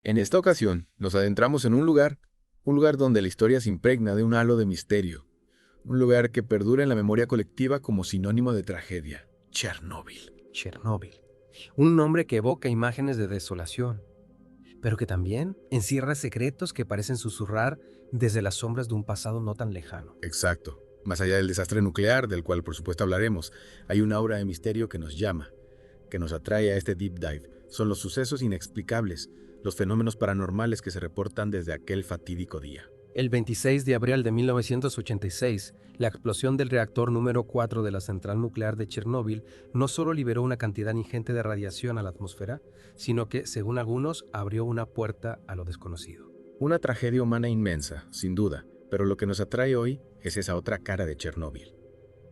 En esta ocasión, nos adentramos en un lugar donde la historia se impregna de un halo de misterio, un lugar que perdura en la memoria colectiva como sinónimo de tragedia: Chernóbil. Chernóbil. Un nombre que evoca imágenes de desolación, pero que también encierra secretos que parecen susurrar desde las sombras de un pasado no tan lejano. Exacto. Más allá del desastre nuclear, del cual por supuesto hablaremos, hay una aura de misterio que nos llama, que nos atrae a este deep dive. Son los sucesos inexplicables, los fenómenos paranormales que se reportan desde aquel fatídico día. El 26 de abril de 1986, la explosión del reactor número 4 de la central nuclear de Chernóbil no solo liberó una cantidad ingente de radiación a la atmósfera, sino que, según algunos, abrió una puerta a lo desconocido. Una tragedia humana inmensa, sin duda, pero lo que nos atrae hoy es esa otra cara de Chernóbil,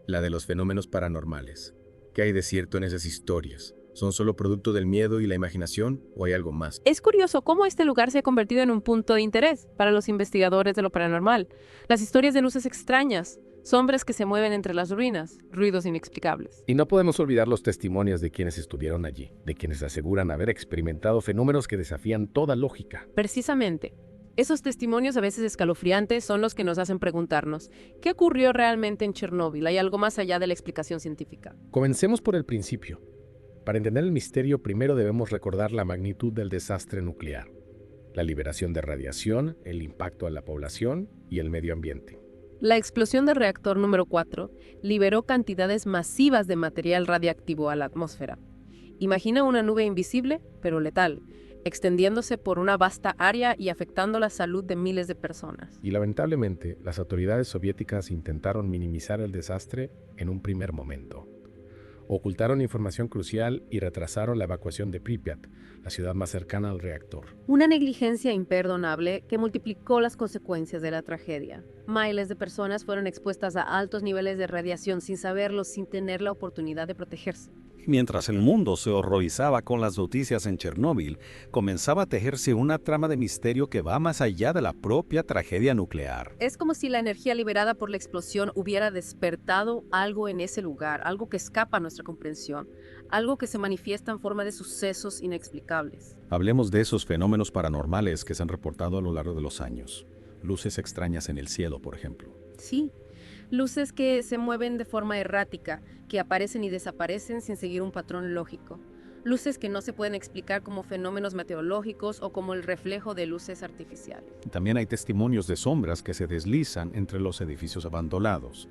la de los fenómenos paranormales. ¿Qué hay de cierto en esas historias? ¿Son solo producto del miedo y la imaginación o hay algo más? Es curioso cómo este lugar se ha convertido en un punto de interés para los investigadores de lo paranormal. Las historias de luces extrañas, sombras que se mueven entre las ruinas, ruidos inexplicables. Y no podemos olvidar los testimonios de quienes estuvieron allí, de quienes aseguran haber experimentado fenómenos que desafían toda lógica. Precisamente, esos testimonios a veces escalofriantes son los que nos hacen preguntarnos, ¿qué ocurrió realmente en Chernóbil? ¿Hay algo más allá de la explicación científica? Comencemos por el principio. Para entender el misterio, primero debemos recordar la magnitud del desastre nuclear, la liberación de radiación, el impacto a la población y el medio ambiente. La explosión del reactor número 4 liberó cantidades masivas de material radiactivo a la atmósfera. Imagina una nube invisible, pero letal, extendiéndose por una vasta área y afectando la salud de miles de personas. Y lamentablemente, las autoridades soviéticas intentaron minimizar el desastre en un primer momento. Ocultaron información crucial y retrasaron la evacuación de Pripyat, la ciudad más cercana al reactor. Una negligencia imperdonable que multiplicó las consecuencias de la tragedia. Miles de personas fueron expuestas a altos niveles de radiación sin saberlo, sin tener la oportunidad de protegerse. Mientras el mundo se horrorizaba con las noticias en Chernóbil, comenzaba a tejerse una trama de misterio que va más allá de la propia tragedia nuclear. Es como si la energía liberada por la explosión hubiera despertado algo en ese lugar, algo que escapa a nuestra comprensión, algo que se manifiesta en forma de sucesos inexplicables. Hablemos de esos fenómenos paranormales que se han reportado a lo largo de los años. Luces extrañas en el cielo, por ejemplo. Sí, luces que se mueven de forma errática, que aparecen y desaparecen sin seguir un patrón lógico. Luces que no se pueden explicar como fenómenos meteorológicos o como el reflejo de luces artificiales. También hay testimonios de sombras que se deslizan entre los edificios abandonados.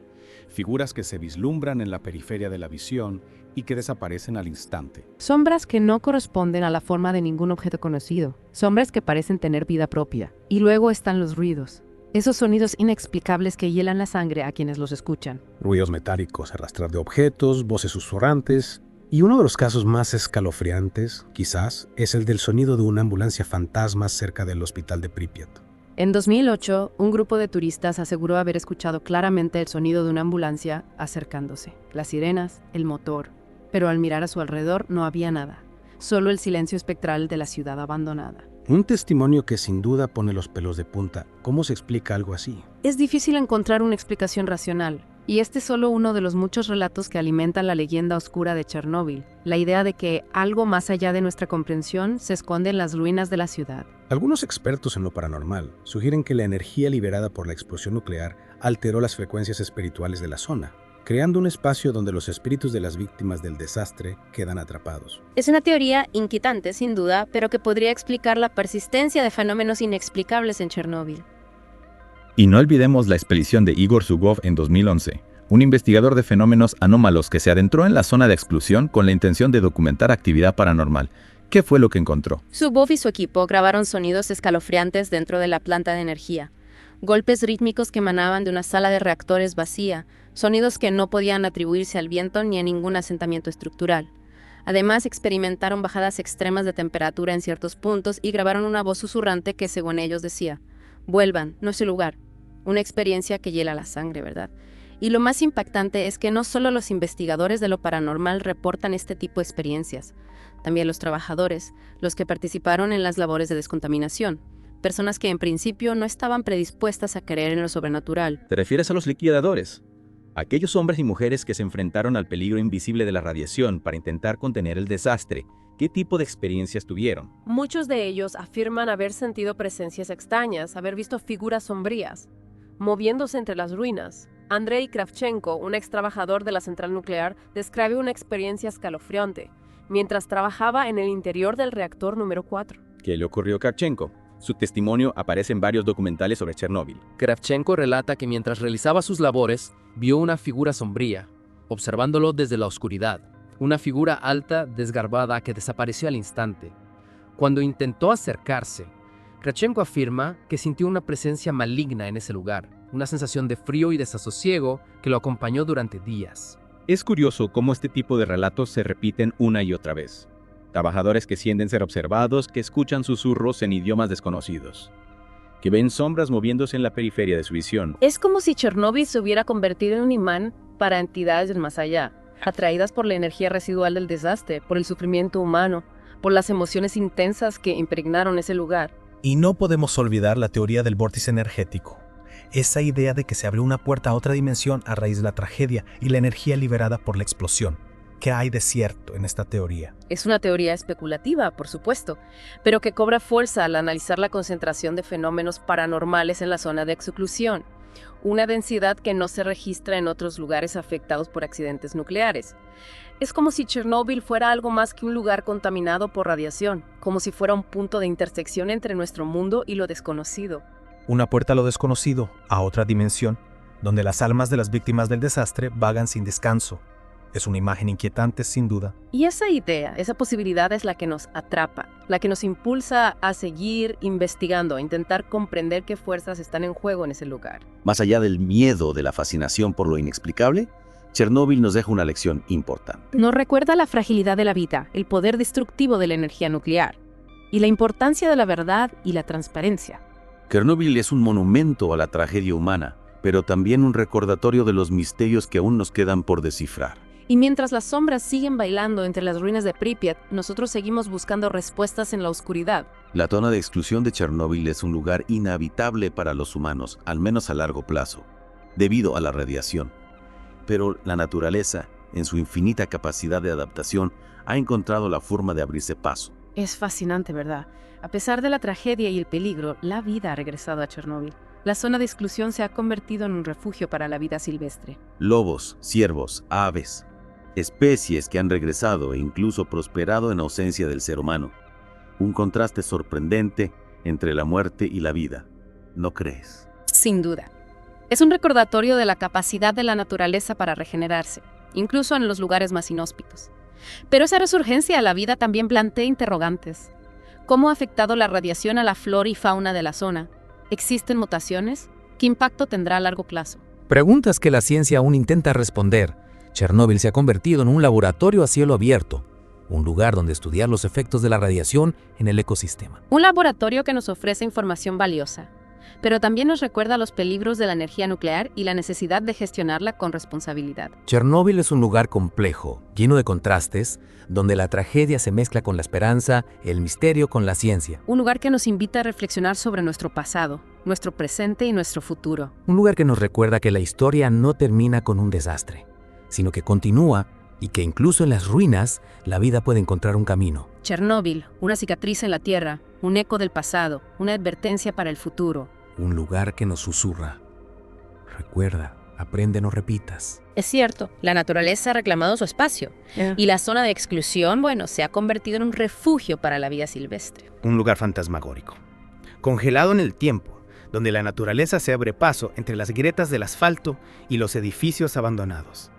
Figuras que se vislumbran en la periferia de la visión y que desaparecen al instante. Sombras que no corresponden a la forma de ningún objeto conocido. Sombras que parecen tener vida propia. Y luego están los ruidos. Esos sonidos inexplicables que hielan la sangre a quienes los escuchan. Ruidos metálicos, arrastrar de objetos, voces susurrantes. Y uno de los casos más escalofriantes, quizás, es el del sonido de una ambulancia fantasma cerca del hospital de Pripyat. En 2008, un grupo de turistas aseguró haber escuchado claramente el sonido de una ambulancia acercándose. Las sirenas, el motor. Pero al mirar a su alrededor no había nada. Solo el silencio espectral de la ciudad abandonada. Un testimonio que sin duda pone los pelos de punta. ¿Cómo se explica algo así? Es difícil encontrar una explicación racional, y este es solo uno de los muchos relatos que alimentan la leyenda oscura de Chernóbil, la idea de que algo más allá de nuestra comprensión se esconde en las ruinas de la ciudad. Algunos expertos en lo paranormal sugieren que la energía liberada por la explosión nuclear alteró las frecuencias espirituales de la zona, creando un espacio donde los espíritus de las víctimas del desastre quedan atrapados. Es una teoría inquietante, sin duda, pero que podría explicar la persistencia de fenómenos inexplicables en Chernóbil. Y no olvidemos la expedición de Igor Zugov en 2011, un investigador de fenómenos anómalos que se adentró en la zona de explosión con la intención de documentar actividad paranormal. ¿Qué fue lo que encontró? Zugov y su equipo grabaron sonidos escalofriantes dentro de la planta de energía. Golpes rítmicos que emanaban de una sala de reactores vacía, sonidos que no podían atribuirse al viento ni a ningún asentamiento estructural. Además, experimentaron bajadas extremas de temperatura en ciertos puntos y grabaron una voz susurrante que, según ellos, decía: «Vuelvan, no es su lugar». Una experiencia que hiela la sangre, ¿verdad? Y lo más impactante es que no solo los investigadores de lo paranormal reportan este tipo de experiencias, también los trabajadores, los que participaron en las labores de descontaminación. Personas que en principio no estaban predispuestas a creer en lo sobrenatural. ¿Te refieres a los liquidadores? Aquellos hombres y mujeres que se enfrentaron al peligro invisible de la radiación para intentar contener el desastre, ¿qué tipo de experiencias tuvieron? Muchos de ellos afirman haber sentido presencias extrañas, haber visto figuras sombrías, moviéndose entre las ruinas. Andrei Kravchenko, un ex trabajador de la central nuclear, describe una experiencia escalofriante mientras trabajaba en el interior del reactor número 4. ¿Qué le ocurrió a Kravchenko? Su testimonio aparece en varios documentales sobre Chernóbil. Kravchenko relata que mientras realizaba sus labores, vio una figura sombría, observándolo desde la oscuridad. Una figura alta, desgarbada, que desapareció al instante. Cuando intentó acercarse, Kravchenko afirma que sintió una presencia maligna en ese lugar, una sensación de frío y desasosiego que lo acompañó durante días. Es curioso cómo este tipo de relatos se repiten una y otra vez. Trabajadores que sienten ser observados, que escuchan susurros en idiomas desconocidos, que ven sombras moviéndose en la periferia de su visión. Es como si Chernóbil se hubiera convertido en un imán para entidades del más allá, atraídas por la energía residual del desastre, por el sufrimiento humano, por las emociones intensas que impregnaron ese lugar. Y no podemos olvidar la teoría del vórtice energético. Esa idea de que se abrió una puerta a otra dimensión a raíz de la tragedia y la energía liberada por la explosión. ¿Qué hay de cierto en esta teoría? Es una teoría especulativa, por supuesto, pero que cobra fuerza al analizar la concentración de fenómenos paranormales en la zona de exclusión, una densidad que no se registra en otros lugares afectados por accidentes nucleares. Es como si Chernóbil fuera algo más que un lugar contaminado por radiación, como si fuera un punto de intersección entre nuestro mundo y lo desconocido. Una puerta a lo desconocido, a otra dimensión, donde las almas de las víctimas del desastre vagan sin descanso. Es una imagen inquietante, sin duda. Y esa idea, esa posibilidad es la que nos atrapa, la que nos impulsa a seguir investigando, a intentar comprender qué fuerzas están en juego en ese lugar. Más allá del miedo, de la fascinación por lo inexplicable, Chernóbil nos deja una lección importante. Nos recuerda la fragilidad de la vida, el poder destructivo de la energía nuclear y la importancia de la verdad y la transparencia. Chernóbil es un monumento a la tragedia humana, pero también un recordatorio de los misterios que aún nos quedan por descifrar. Y mientras las sombras siguen bailando entre las ruinas de Pripyat, nosotros seguimos buscando respuestas en la oscuridad. La zona de exclusión de Chernóbil es un lugar inhabitable para los humanos, al menos a largo plazo, debido a la radiación. Pero la naturaleza, en su infinita capacidad de adaptación, ha encontrado la forma de abrirse paso. Es fascinante, ¿verdad? A pesar de la tragedia y el peligro, la vida ha regresado a Chernóbil. La zona de exclusión se ha convertido en un refugio para la vida silvestre. Lobos, ciervos, aves, especies que han regresado e incluso prosperado en ausencia del ser humano. Un contraste sorprendente entre la muerte y la vida. ¿No crees? Sin duda. Es un recordatorio de la capacidad de la naturaleza para regenerarse, incluso en los lugares más inhóspitos. Pero esa resurgencia a la vida también plantea interrogantes. ¿Cómo ha afectado la radiación a la flora y fauna de la zona? ¿Existen mutaciones? ¿Qué impacto tendrá a largo plazo? Preguntas que la ciencia aún intenta responder. Chernóbil se ha convertido en un laboratorio a cielo abierto, un lugar donde estudiar los efectos de la radiación en el ecosistema. Un laboratorio que nos ofrece información valiosa, pero también nos recuerda los peligros de la energía nuclear y la necesidad de gestionarla con responsabilidad. Chernóbil es un lugar complejo, lleno de contrastes, donde la tragedia se mezcla con la esperanza, el misterio con la ciencia. Un lugar que nos invita a reflexionar sobre nuestro pasado, nuestro presente y nuestro futuro. Un lugar que nos recuerda que la historia no termina con un desastre, sino que continúa y que incluso en las ruinas la vida puede encontrar un camino. Chernóbil, una cicatriz en la tierra, un eco del pasado, una advertencia para el futuro. Un lugar que nos susurra. Recuerda, aprende, no repitas. Es cierto, la naturaleza ha reclamado su espacio. Y la zona de exclusión, se ha convertido en un refugio para la vida silvestre. Un lugar fantasmagórico, congelado en el tiempo, donde la naturaleza se abre paso entre las grietas del asfalto y los edificios abandonados.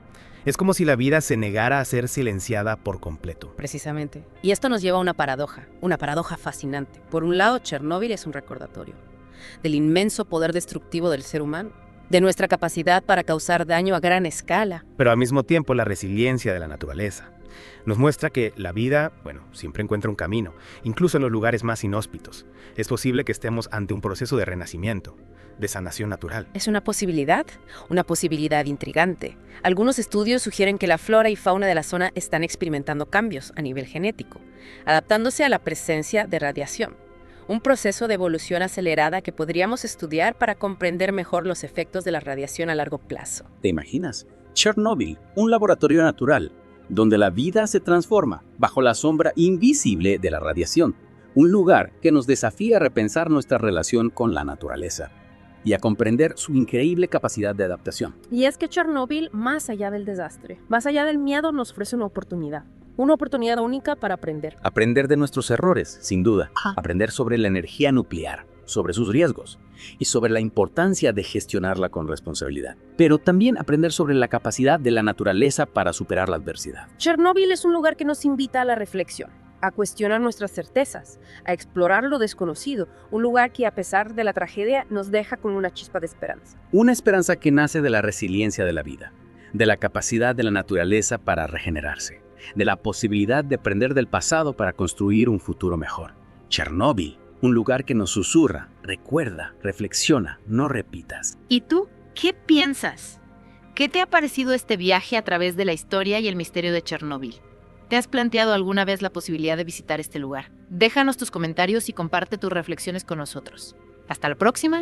Es como si la vida se negara a ser silenciada por completo. Precisamente. Y esto nos lleva a una paradoja fascinante. Por un lado, Chernóbil es un recordatorio del inmenso poder destructivo del ser humano, de nuestra capacidad para causar daño a gran escala. Pero al mismo tiempo la resiliencia de la naturaleza nos muestra que la vida, siempre encuentra un camino, incluso en los lugares más inhóspitos. Es posible que estemos ante un proceso de renacimiento, de sanación natural. Es una posibilidad intrigante. Algunos estudios sugieren que la flora y fauna de la zona están experimentando cambios a nivel genético, adaptándose a la presencia de radiación. un proceso de evolución acelerada que podríamos estudiar para comprender mejor los efectos de la radiación a largo plazo. ¿Te imaginas? Chernóbil, un laboratorio natural, donde la vida se transforma bajo la sombra invisible de la radiación. Un lugar que nos desafía a repensar nuestra relación con la naturaleza y a comprender su increíble capacidad de adaptación. Y es que Chernóbil, más allá del desastre, más allá del miedo, nos ofrece una oportunidad única para aprender. Aprender de nuestros errores, sin duda. Aprender sobre la energía nuclear, sobre sus riesgos y sobre la importancia de gestionarla con responsabilidad. Pero también aprender sobre la capacidad de la naturaleza para superar la adversidad. Chernóbil es un lugar que nos invita a la reflexión, a cuestionar nuestras certezas, a explorar lo desconocido, un lugar que a pesar de la tragedia nos deja con una chispa de esperanza. Una esperanza que nace de la resiliencia de la vida, de la capacidad de la naturaleza para regenerarse, de la posibilidad de aprender del pasado para construir un futuro mejor. Chernóbil, un lugar que nos susurra, recuerda, reflexiona, no repitas. ¿Y tú qué piensas? ¿Qué te ha parecido este viaje a través de la historia y el misterio de Chernóbil? ¿Te has planteado alguna vez la posibilidad de visitar este lugar? Déjanos tus comentarios y comparte tus reflexiones con nosotros. Hasta la próxima.